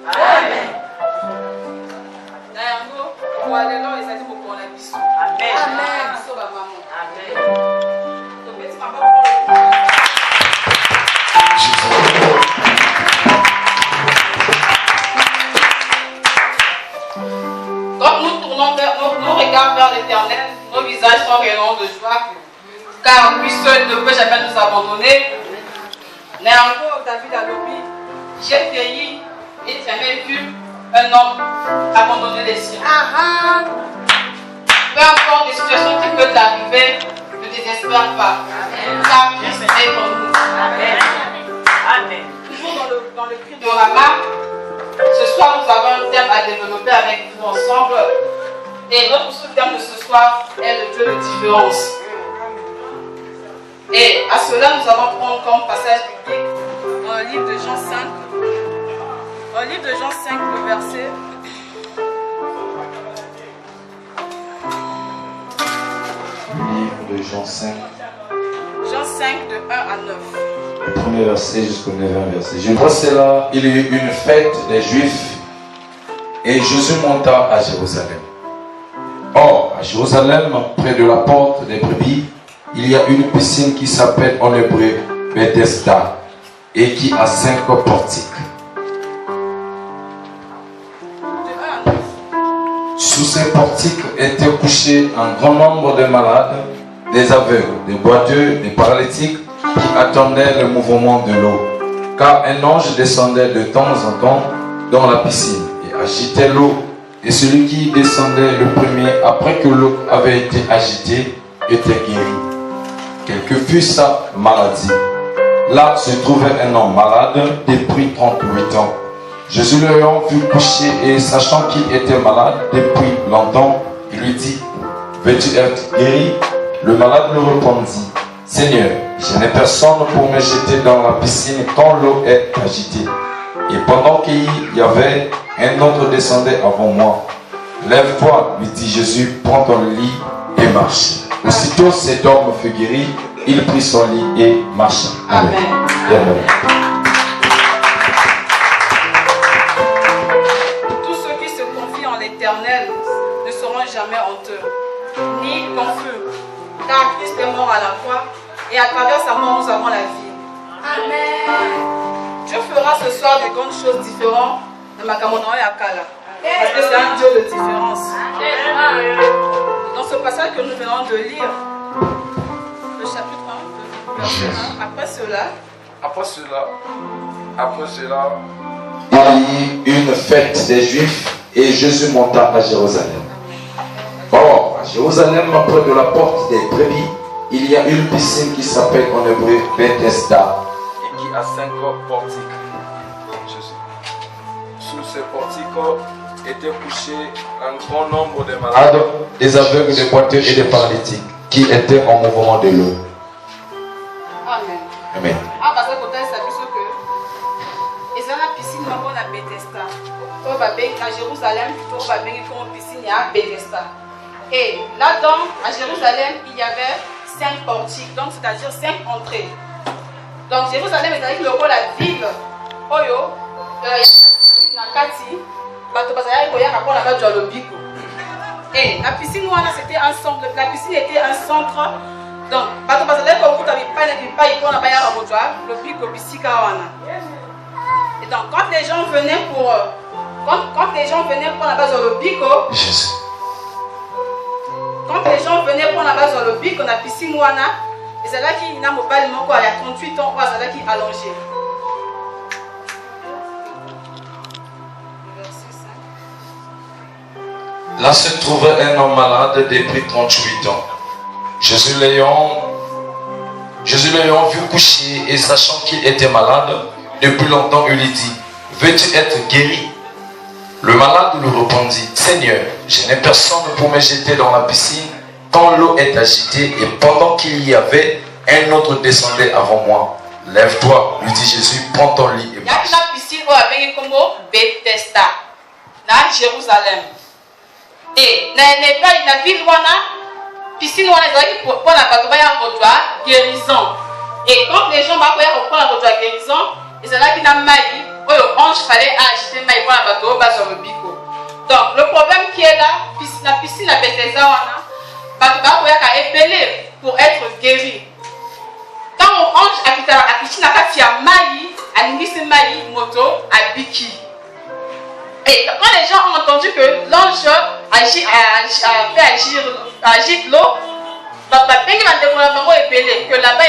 Amen. Donc nous tournons nos regards vers l'Éternel, nos visages sont rayonnants de joie, car lui seul ne peut jamais nous abandonner. Mais encore David a dit, j'ai vieilli et jamais vu un homme abandonner les siens. Peu importe les situations qui peuvent arriver, ne désespère pas. Car Christ est en nous. Amen. Amen. Toujours dans le cri de Rama, ce soir nous avons un thème à développer avec vous ensemble. Et notre sous-thème de ce soir est le Dieu de différence. Et à cela, nous allons prendre comme passage biblique dans le livre de Jean 5. Dans le livre de Jean 5, le verset. Livre de Jean 5. Jean 5, de 1 à 9. Le premier verset jusqu'au 9e verset. Je vois cela, il y a eu une fête des Juifs et Jésus monta à Jérusalem. Or, à Jérusalem, près de la porte des brebis, il y a une piscine qui s'appelle en hébreu Bethesda et qui a 5 portiques. Sous ces portiques étaient couchés un grand nombre de malades, des aveugles, des boiteux, des paralytiques qui attendaient le mouvement de l'eau. Car un ange descendait de temps en temps dans la piscine et agitait l'eau. Et celui qui descendait le premier, après que l'eau avait été agitée, était guéri. Quelle que fût sa maladie. Là se trouvait un homme malade depuis 38 ans. Jésus l'ayant vu coucher et sachant qu'il était malade depuis longtemps, il lui dit, veux-tu être guéri? Le malade lui répondit, Seigneur, je n'ai personne pour me jeter dans la piscine quand l'eau est agitée. Et pendant qu'il y avait, un autre descendait avant moi. Lève-toi, lui dit Jésus, prends ton lit et marche. Aussitôt cet homme fut guéri, il prit son lit et marcha. Amen. Amen. Tous ceux qui se confient en l'Éternel ne seront jamais honteux, ni confus, car Christ est mort à la croix et à travers sa mort nous avons la vie. Amen. Dieu fera ce soir des grandes choses différentes dans ma camonade à Kala. Parce que c'est un Dieu de différence. Dans ce passage que nous venons de lire, le chapitre 1, verset 1, après cela, il y eut une fête des Juifs et Jésus monta à Jérusalem. Or, à Jérusalem, près de la porte des brebis, il y a une piscine qui s'appelle en hébreu Bethesda et qui a 5 portiques. Sous ces portiques étaient couchés un grand nombre de malades, des aveugles, des boiteux et des paralytiques qui étaient en mouvement de l'eau. Amen. Amen. Parce que côté ça dit que ils ont la piscine qu'on a Bethesda. À Jérusalem, plutôt on va bien comme piscine à Bethesda. Et là-dedans, à Jérusalem, il y avait 5 portiques, donc c'est-à-dire 5 entrées. Donc Jérusalem est avec le rôle la ville. Oyo, Nakati, Batobazaya, Koya, Rapon, la bas le Biko. Et la piscine, c'était un centre. La piscine était un centre. Donc, Batobazaya, le Biko, Bissika, et donc, quand les gens venaient pour la base le Biko, quand les gens venaient pour la base le Biko, la piscine, et c'est là qu'il y a un mobile, il y a 38 ans, c'est là qu'il est allongé. Là se trouvait un homme malade depuis 38 ans. Jésus l'ayant vu coucher et sachant qu'il était malade depuis longtemps, il lui dit, veux-tu être guéri? Le malade lui répondit, Seigneur, je n'ai personne pour me jeter dans la piscine quand l'eau est agitée et pendant qu'il y avait, un autre descendait avant moi. Lève-toi, lui dit Jésus, prends ton lit et marche. Il y a une piscine avec comme Bethesda, dans Jérusalem. Et la ville piscine pour la guérison. Et quand les gens vont reprendre la guérison, et c'est là qu'il y a maï, le ange fallait agiter mais pour la bateau bas sur le bico. Donc le problème qui est là, la piscine à Bethesda bateau a épelé pour être guéri. Quand l'ange habite à la piscine il y a maï, à l'ingénieur maï moto à biki. Et quand les gens ont entendu que l'ange fait agir l'eau, donc que là-bas il y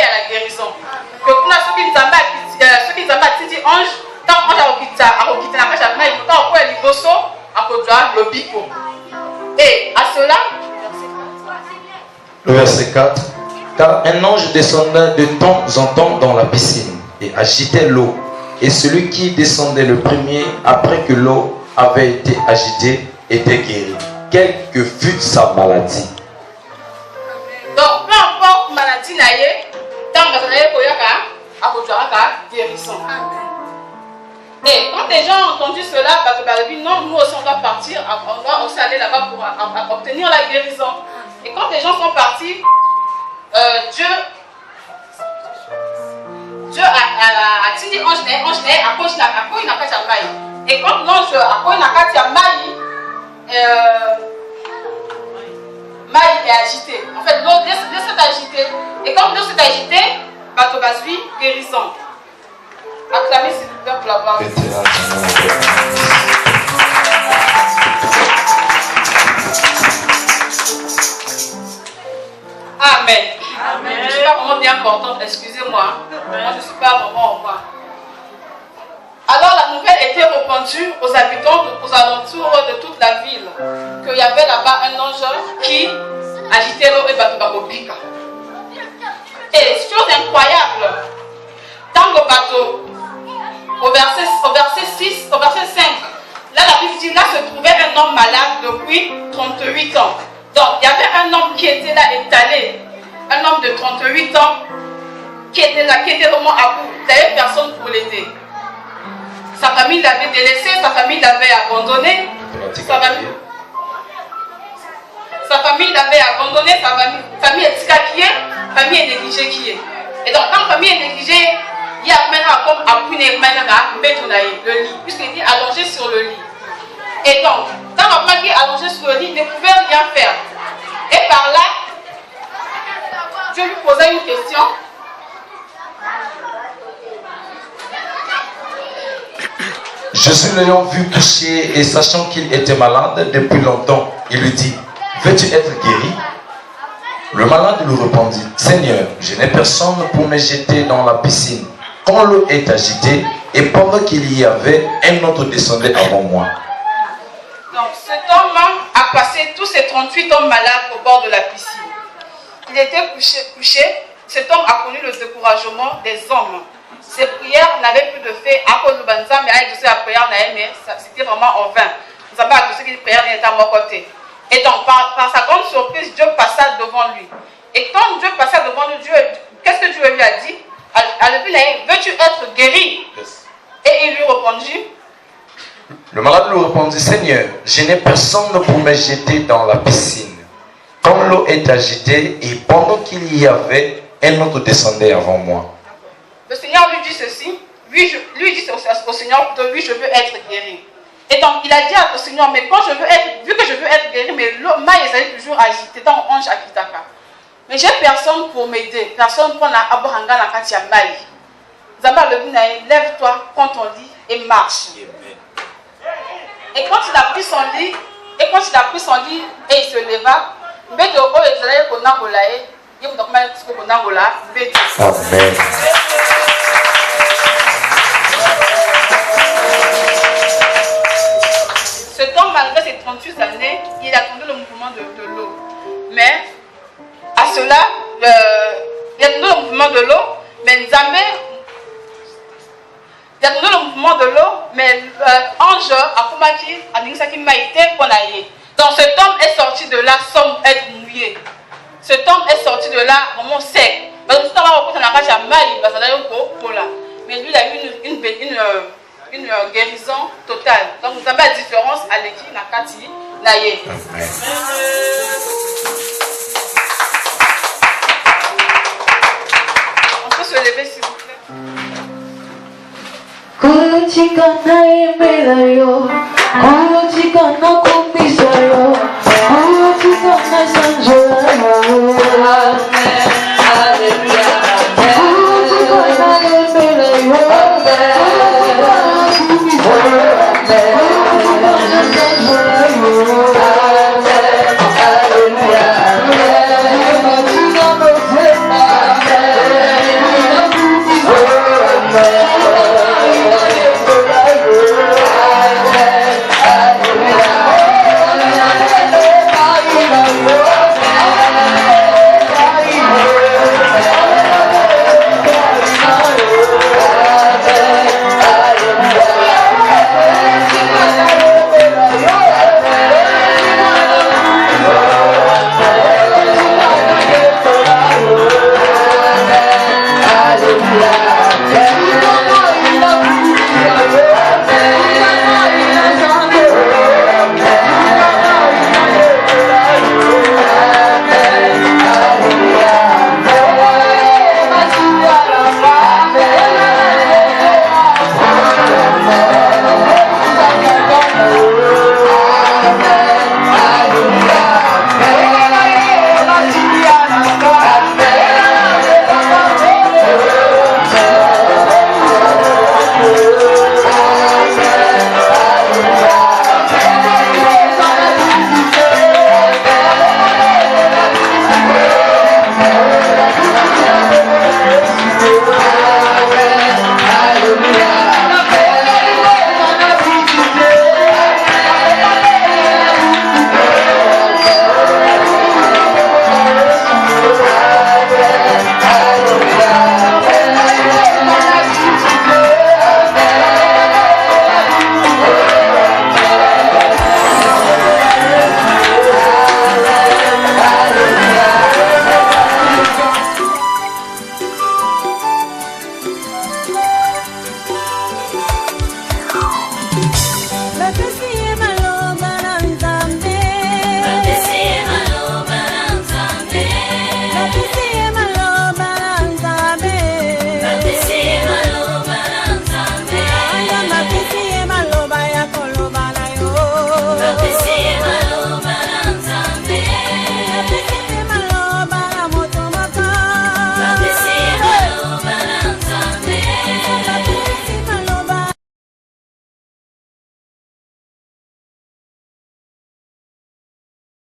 a la guérison. Que pour ceux qui nous ont dit ange, quand on a quitté la pêche à maï, quand on a liboso, à cause de le bico. Et à cela, le verset 4. Car un ange descendait de temps en temps dans la piscine et agitait l'eau. Et celui qui descendait le premier, après que l'eau avait été agitée, était guéri, quelle que fût sa maladie. Donc, peu importe la maladie, tant que vous avez guérison. Et quand les gens ont entendu cela, non, nous aussi on doit partir, on doit aussi aller là-bas pour obtenir la guérison. Et quand les gens sont partis, Dieu a dit ange à cause il n'a pas de maille. Et quand l'ange a cause il n'a pas de maille, maille est agité. En fait, l'eau s'est agitée. Et quand l'eau s'est agitée, bateau basui, guérison. Acclamez s'il vous plaît pour la gloire. Amen. Amen. Je ne suis pas vraiment bien portante, excusez-moi. Moi, je ne suis pas vraiment au moins. Alors la nouvelle était répandue aux habitants, aux alentours de toute la ville, qu'il y avait là-bas un ange qui agitait l'eau et bateau bika. Et chose incroyable, dans le bateau, au verset 6, au verset 5, là la Bible dit, là se trouvait un homme malade depuis 38 ans. Donc il y avait un homme qui était là étalé, un homme de 38 ans qui était là, qui était vraiment à bout. Il n'y avait personne pour l'aider. Sa famille l'avait délaissé, sa famille l'avait abandonné. Sa famille l'avait abandonné, sa famille est tika famille est négligée qui est. Et donc quand la famille est négligée, il y a maintenant comme appui le lit, puisqu'il était allongé sur le lit. Et donc, quand la femme qui est allongée sur le lit, il ne pouvait rien faire. Et par là, Dieu lui posait une question. Jésus l'ayant vu touché et sachant qu'il était malade depuis longtemps, il lui dit, veux-tu être guéri? Le malade lui répondit, Seigneur, je n'ai personne pour me jeter dans la piscine quand l'eau est agitée, et pendant qu'il y avait, un autre descendait avant moi. Donc cet homme a passé tous ces 38 hommes malades au bord de la piscine. Il était couché. Cet homme a connu le découragement des hommes. Ses prières n'avaient plus de fait à cause de Banza, mais avec la prière, c'était vraiment en vain. Nous avons accusé que les prières n'étaient à mon côté. Et donc, par sa grande surprise, Dieu passa devant lui. Et quand Dieu passa devant lui, qu'est-ce que Dieu lui a dit? Veux-tu être guéri? Et il lui répondit. Le malade lui répondit, Seigneur, je n'ai personne pour me jeter dans la piscine. Quand l'eau est agitée, et pendant qu'il y avait, un autre descendait avant moi. Le Seigneur lui dit ceci, lui dit au Seigneur, oui, je veux être guéri. Et donc il a dit au Seigneur, mais quand vu que je veux être guéri, mais l'eau est toujours agitée dans l'ange à Kitaka. Mais j'ai personne pour m'aider, personne pour Abrahanga na Katia Maï. Zamba le Binaï, lève-toi, prends ton lit et marche. Et quand il a pris son lit, et il se leva, Amen. Cet homme, malgré ses 38 années, il a attendu le mouvement de l'eau. Mais, à cela, il a attendu le mouvement de l'eau, mais jamais. Il a attendu le mouvement de l'eau, mais l'ange a combattu, a dit ça qui m'a été condamné. Donc cet homme est sorti de là sans être mouillé. Cet homme est sorti de là vraiment sec. Mais lui, il a eu une guérison totale. Donc vous avez la différence à l'équipe Nakati Naye. On peut se lever s'il vous plaît. Amen.